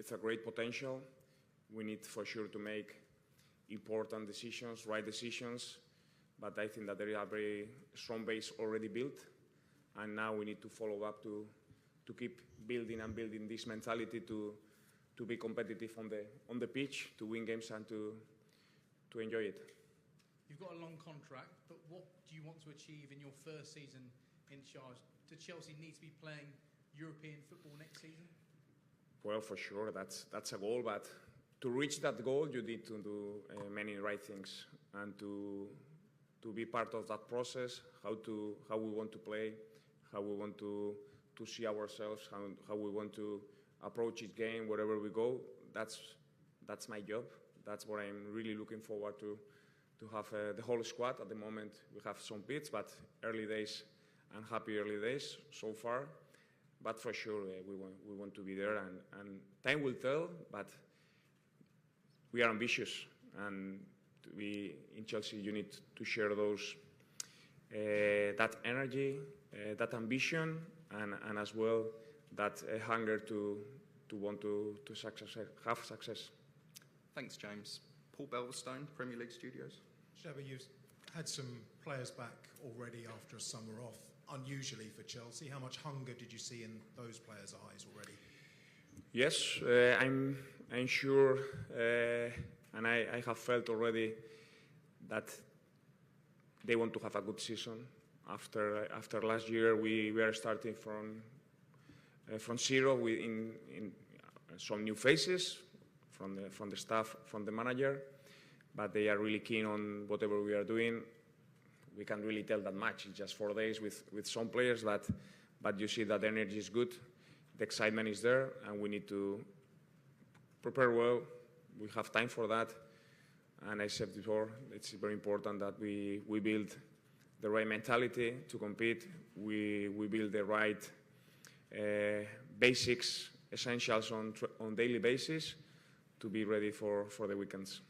with a great potential. We need for sure to make important decisions, right decisions, but I think that there is a very strong base already built, and now we need to follow up to keep building and building this mentality to be competitive on the pitch, to win games and to enjoy it. You've got a long contract, but what do you want to achieve in your first season in charge? Do Chelsea need to be playing European football next season? Well, for sure, that's a goal, but to reach that goal, you need to do many right things, and to be part of that process, how we want to play, how we want to see ourselves, how we want to approach each game, wherever we go. That's my job. That's what I'm really looking forward to have the whole squad. At the moment, we have some bits, but early days, and happy early days so far. But for sure, we want to be there, and time will tell, but we are ambitious, and in Chelsea, you need to share that energy, that ambition, and as well that hunger to want to have success. Thanks, James. Paul Belverstone, Premier League Studios. XABI, you've had some players back already after a summer off, unusually for Chelsea. How much hunger did you see in those players' eyes already? Yes, I'm sure, and I have felt already that they want to have a good season. After last year, we were starting from zero in some new faces from the staff, from the manager, but they are really keen on whatever we are doing. We can't really tell that much. It's just 4 days with some players, but you see that the energy is good, the excitement is there, and we need to prepare well. We have time for that, and I said before, it's very important that we build the right mentality to compete. We build the right basics, essentials on daily basis to be ready for the weekends.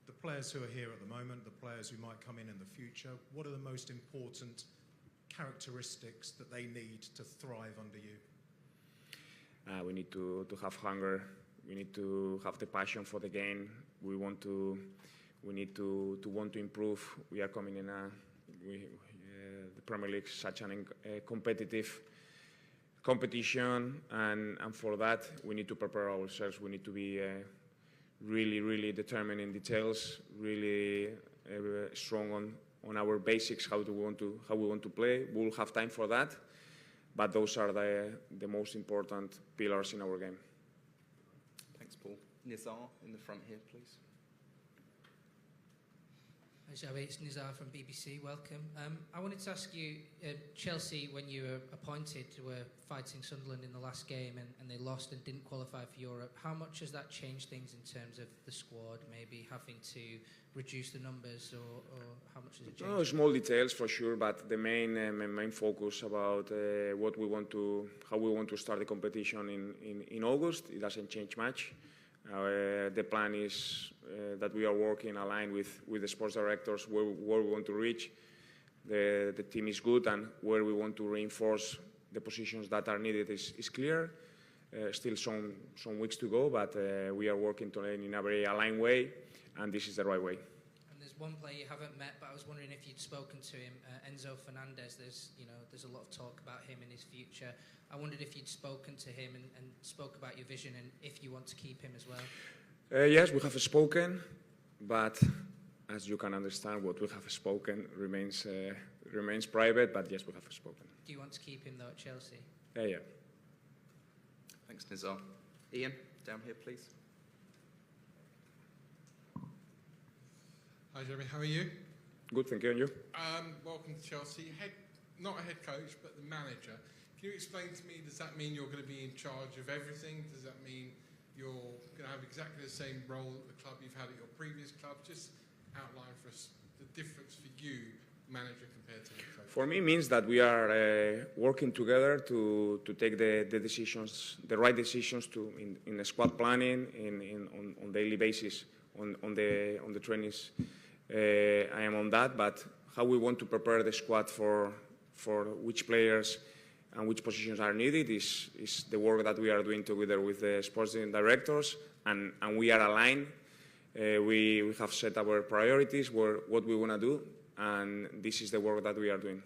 The players who are here at the moment, the players who might come in the future, what are the most important characteristics that they need to thrive under you? We need to have hunger. We need to have the passion for the game. We need to want to improve. We are coming in the Premier League is such a competitive competition, and for that we need to prepare ourselves. We need to be really, really determined in details, really strong on our basics, how we want to play. We'll have time for that, but those are the most important pillars in our game. Thanks, Paul. Nizar in the front here, please. Hi, XABI, it's Nizar from BBC. Welcome. I wanted to ask you, Chelsea, when you were appointed, were fighting Sunderland in the last game and they lost and didn't qualify for Europe. How much has that changed things in terms of the squad, maybe having to reduce the numbers, or how much has it changed? No, small details for sure, but the main focus about how we want to start the competition in August, it doesn't change much. The plan is that we are working aligned with the sports directors where we want to reach. The team is good, and where we want to reinforce the positions that are needed is clear. Still some weeks to go, but we are working in a very aligned way, and this is the right way. And there's one player you haven't met, but I was wondering if you'd spoken to him, Enzo Fernandez. There's a lot of talk about him and his future. I wondered if you'd spoken to him and spoke about your vision, and if you want to keep him as well. Yes, we have spoken, but as you can understand, what we have spoken remains private, but yes, we have spoken. Do you want to keep him, though, at Chelsea? Yeah. Thanks, Nizar. Ian, down here, please. Hi, Jeremy. How are you? Good, thank you. And you? Welcome to Chelsea. Not a head coach, but the manager. Can you explain to me, does that mean you're going to be in charge of everything? Does that mean you're going to have exactly the same role at the club you've had at your previous club? Just outline for us the difference for you, manager, compared to the coach. For me, it means that we are working together to take the decisions, the right decisions in the squad planning, on daily basis, on the trainings. I am on that, but how we want to prepare the squad for which players and which positions are needed is the work that we are doing together with the sporting directors, and we are aligned. We have set our priorities, what we want to do, and this is the work that we are doing.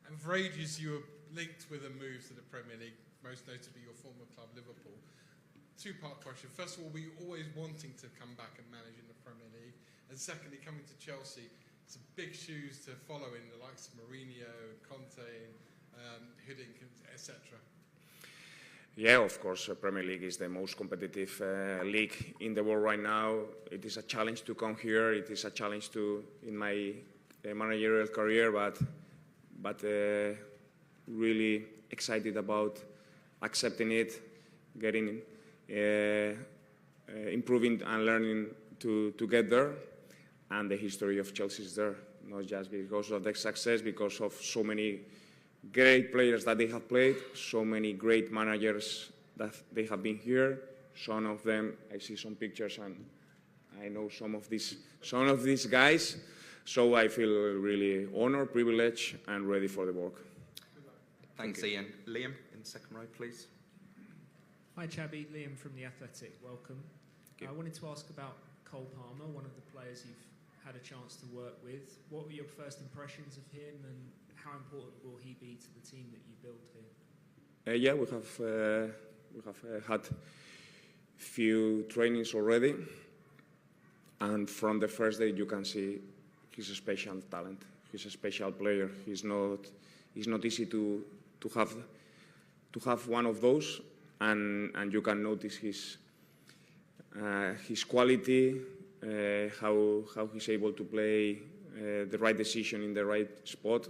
And for ages you were linked with a move to the Premier League, most notably your former club Liverpool. Two-part question. First of all, were you always wanting to come back and manage in the Premier League? And secondly, coming to Chelsea, it's big shoes to follow in the likes of Mourinho, Conte, Hiddink, etc. Yeah, of course, Premier League is the most competitive league in the world right now. It is a challenge to come here. It is a challenge in my managerial career, but really excited about accepting it, getting improving and learning to get there. And the history of Chelsea is there, not just because of the success, because of so many great players that they have played, so many great managers that they have been here. Some of them, I see some pictures and I know some of these guys. So I feel really honored, privileged, and ready for the work. Thanks, Ian. Liam, in the second row, please. Hi, XABI. Liam from The Athletic. Welcome. I wanted to ask about Cole Palmer, one of the players you've had a chance to work with. What were your first impressions of him, and how important will he be to the team that you build here? Yeah, we have had few trainings already, and from the first day you can see he's a special talent. He's a special player. It's not easy to have one of those, and you can notice his quality, how he's able to play the right decision in the right spot.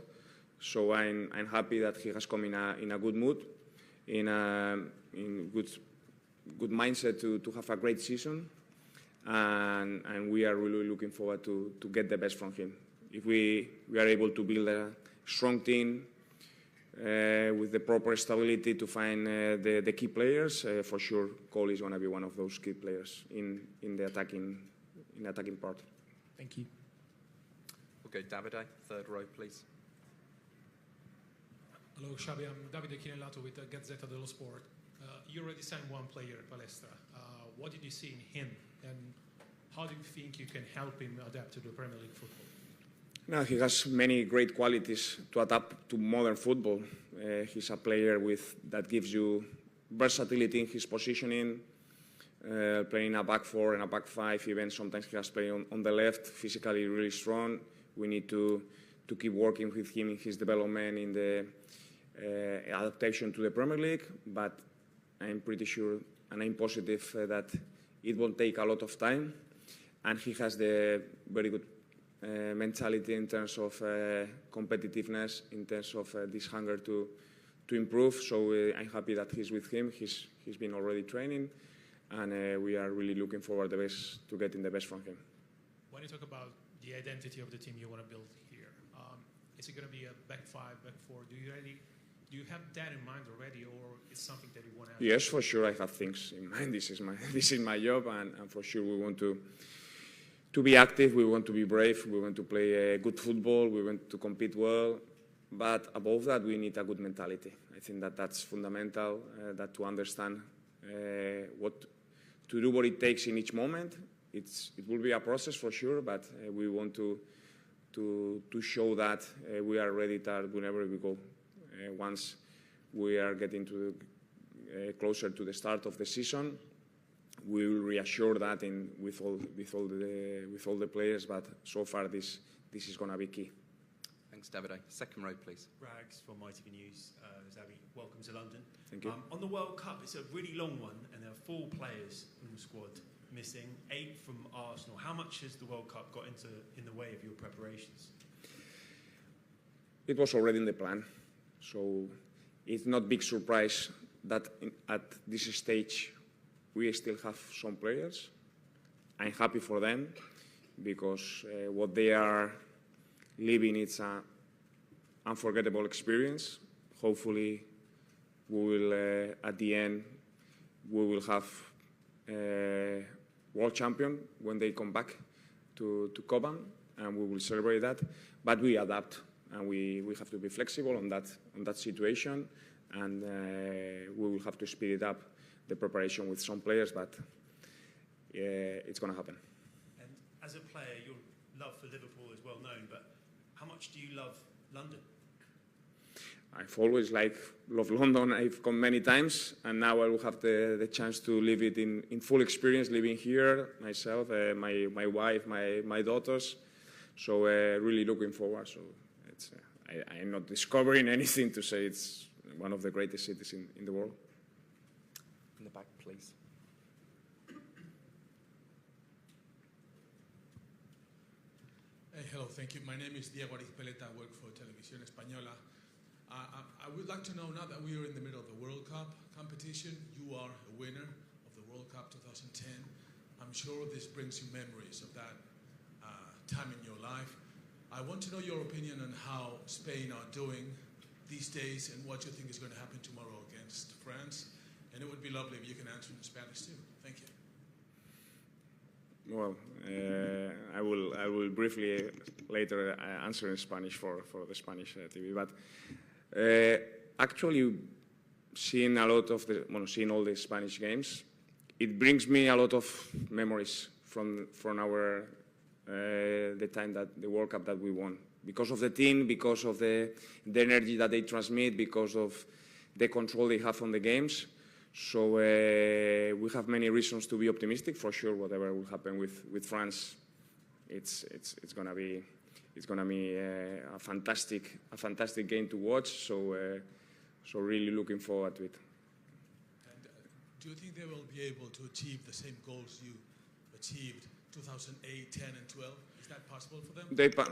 So I'm happy that he has come in a good mood, in good mindset to have a great season, and we are really looking forward to get the best from him. If we are able to build a strong team with the proper stability to find the key players, for sure Cole is going to be one of those key players in the attacking part. Thank you. We'll go Davide, third row, please. Hello, XABI. I'm Davide Chinellato with Gazzetta dello Sport. You already signed one player, Palestra. What did you see in him, and how do you think you can help him adapt to the Premier League football? No, he has many great qualities to adapt to modern football. He's a player that gives you versatility in his positioning, playing a back four and a back five. Even sometimes he has played on the left, physically really strong. We need to keep working with him in his development, in the adaptation to the Premier League, but I'm pretty sure and I'm positive that it will take a lot of time, and he has the very good mentality in terms of competitiveness, in terms of this hunger to improve. So I'm happy that he's with him. He's been already training, and we are really looking forward to getting the best from him. When you talk about the identity of the team you want to build here, is it going to be a back five, back four? Do you have that in mind already, or it's something that you want to? Yes, for sure I have things in mind. This is my job, and for sure we want to be active, we want to be brave, we want to play good football, we want to compete well, but above that we need a good mentality. I think that's fundamental, that to understand what to do, what it takes in each moment. It will be a process for sure, but we want to show that we are ready to whenever we go. Once we are getting closer to the start of the season, we will reassure that with all the players. But so far, this is going to be key. Thanks, Davide. Second row, please. Rags from ITV News. XABI, welcome to London. Thank you. On the World Cup, it's a really long one, and there are 4 players in the squad missing, 8 from Arsenal. How much has the World Cup got in the way of your preparations? It was already in the plan, so it's not big surprise that at this stage we still have some players. I'm happy for them because what they are living, it's an unforgettable experience. Hopefully, we will at the end we will have world champion when they come back to Cobham, and we will celebrate that. But we adapt. and we have to be flexible on that situation, and we will have to speed it up, the preparation with some players, but it's going to happen. And as a player, your love for Liverpool is well known, but how much do you love London? I've always loved London. I've come many times, and now I will have the chance to live it in full experience, living here, myself, my wife, my daughters. So really looking forward. So it's, I'm not discovering anything to say it's one of the greatest cities in the world. In the back, please. Hello, thank you. My name is Diego Arizpeleta. I work for Televisión Española. I would like to know, now that we are in the middle of the World Cup competition, you are a winner of the World Cup 2010. I'm sure this brings you memories of that time in your life. I want to know your opinion on how Spain are doing these days and what you think is going to happen tomorrow against France. And it would be lovely if you can answer in Spanish too. Thank you. Well, I will briefly later answer in Spanish for the Spanish TV. But actually, seeing all the Spanish games, it brings me a lot of memories from our the time that the World Cup that we won, because of the team, because of the energy that they transmit, because of the control they have on the games. So we have many reasons to be optimistic. For sure, whatever will happen with France, it's gonna be a fantastic game to watch. So so really looking forward to it. And do you think they will be able to achieve the same goals you achieved 2008, 10, and 12? Is that possible for them?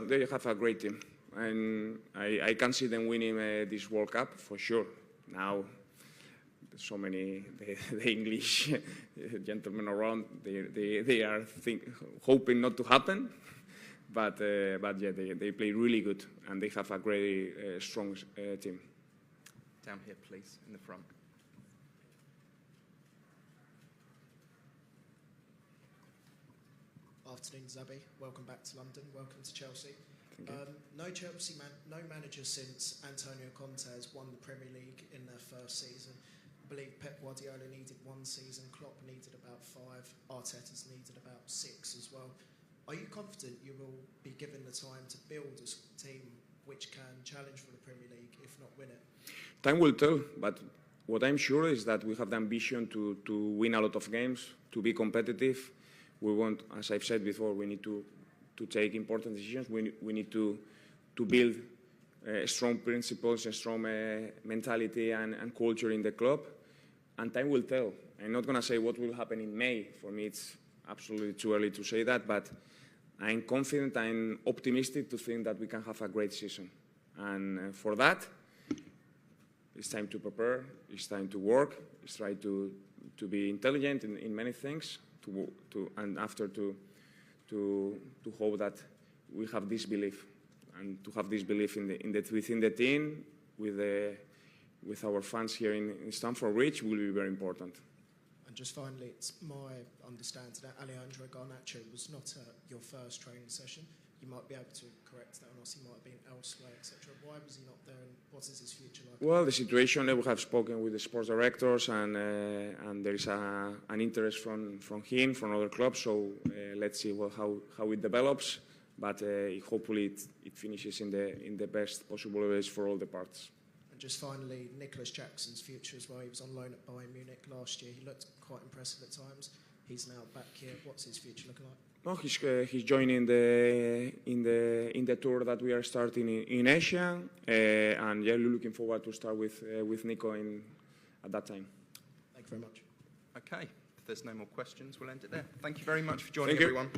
They have a great team, and I can see them winning this World Cup for sure. Now, so many the English gentlemen around, they are hoping not to happen, but yeah, they play really good, and they have a very strong team. Down here, please, in the front. Afternoon, Xabi. Welcome back to London. Welcome to Chelsea. No manager since Antonio Conte has won the Premier League in their first season. I believe Pep Guardiola needed 1 season, Klopp needed about 5, Arteta's needed about 6 as well. Are you confident you will be given the time to build a team which can challenge for the Premier League, if not win it? Time will tell, but what I'm sure is that we have the ambition to win a lot of games, to be competitive. We want, as I've said before, we need to take important decisions. We need to build strong principles and strong mentality and culture in the club. And time will tell. I'm not going to say what will happen in May. For me, it's absolutely too early to say that, but I'm confident, I'm optimistic to think that we can have a great season. And for that, it's time to prepare, it's time to work, it's time to be intelligent in many things, and after to hope that we have this belief, and to have this belief within the team, with our fans here in Stamford Bridge will be very important. And just finally, it's my understanding that Alejandro Garnacho was not your first training session. You might be able to correct that, or he might have been elsewhere, etc. Why was he not there, and what is his future like? Well, the situation, we have spoken with the sports directors, and there is an interest from him, from other clubs, so let's see how it develops, but hopefully it finishes in the best possible ways for all the parts. And just finally, Nicholas Jackson's future as well. He was on loan at Bayern Munich last year. He looked quite impressive at times. He's now back here. What's his future looking like? No, he's joining in the tour that we are starting in Asia, and yeah, looking forward to start with Nico at that time. Thank you very much. Okay, if there's no more questions, we'll end it there. Thank you very much for joining, everyone.